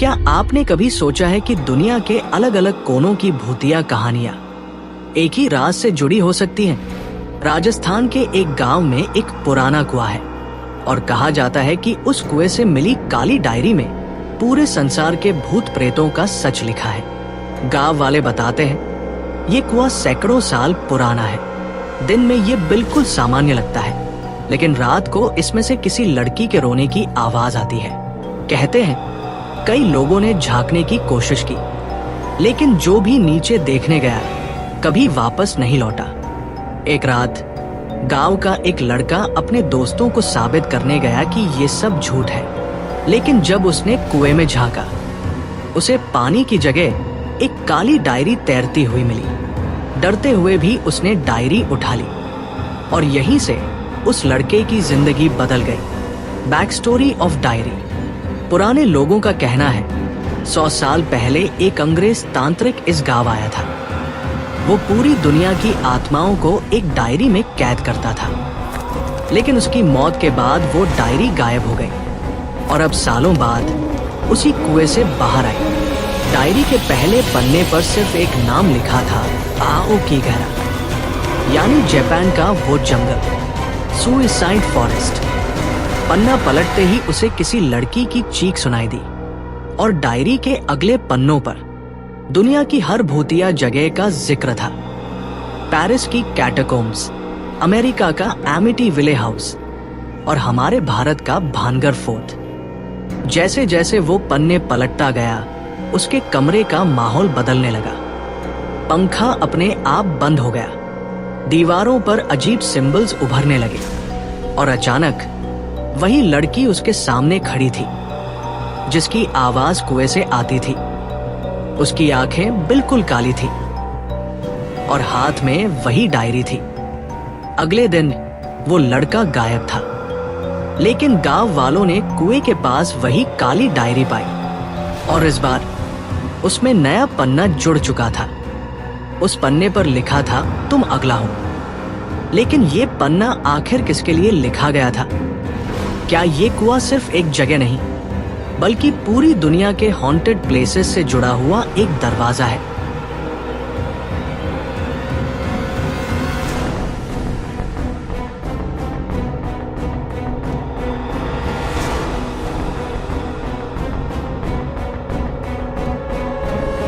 क्या आपने कभी सोचा है कि दुनिया के अलग अलग कोनों की भूतिया कहानियां एक ही राज से जुड़ी हो सकती हैं? राजस्थान के एक गांव में एक पुराना कुआं है और कहा जाता है कि उस कुएं से मिली काली डायरी में पूरे संसार के भूत प्रेतों का सच लिखा है। गांव वाले बताते हैं ये कुआं सैकड़ों साल पुराना है। दिन में ये बिल्कुल सामान्य लगता है, लेकिन रात को इसमें से किसी लड़की के रोने की आवाज आती है। कहते हैं कई लोगों ने झांकने की कोशिश की, लेकिन जो भी नीचे देखने गया कभी वापस नहीं लौटा। एक रात गांव का एक लड़का अपने दोस्तों को साबित करने गया कि ये सब झूठ है, लेकिन जब उसने कुएं में झांका, उसे पानी की जगह एक काली डायरी तैरती हुई मिली। डरते हुए भी उसने डायरी उठा ली और यहीं से उस लड़के की जिंदगी बदल गई। Back story of diary. पुराने लोगों का कहना है 100 साल पहले एक अंग्रेज तांत्रिक इस गांव आया था। वो पूरी दुनिया की आत्माओं को एक डायरी में कैद करता था, लेकिन उसकी मौत के बाद वो डायरी गायब हो गई और अब सालों बाद उसी कुएं से बाहर आई। डायरी के पहले पन्ने पर सिर्फ एक नाम लिखा था, आओकीगारा, यानी जापान का वो जंगल, सुइसाइड फॉरेस्ट। पन्ना पलटते ही उसे किसी लड़की की चीख सुनाई दी और डायरी के अगले पन्नों पर दुनिया की हर भूतिया जगह का जिक्र था। पेरिस की कैटाकोम्स, अमेरिका का एमिटीविले हाउस और हमारे भारत का भानगढ़ फोर्ट। जैसे जैसे वो पन्ने पलटता गया, उसके कमरे का माहौल बदलने लगा। पंखा अपने आप बंद हो गया, दीवारों पर अजीब सिंबल्स उभरने लगे और अचानक वही लड़की उसके सामने खड़ी थी, जिसकी आवाज कुएं से आती थी। उसकी आंखें बिल्कुल काली थी और हाथ में वही डायरी थी। अगले दिन वो लड़का गायब था, लेकिन गांव वालों ने कुएं के पास वही काली डायरी पाई और इस बार उसमें नया पन्ना जुड़ चुका था। उस पन्ने पर लिखा था, तुम अगला हो। लेकिन ये पन्ना आखिर किसके लिए लिखा गया था? क्या ये कुआं सिर्फ एक जगह नहीं, बल्कि पूरी दुनिया के हॉन्टेड प्लेसेस से जुड़ा हुआ एक दरवाजा है?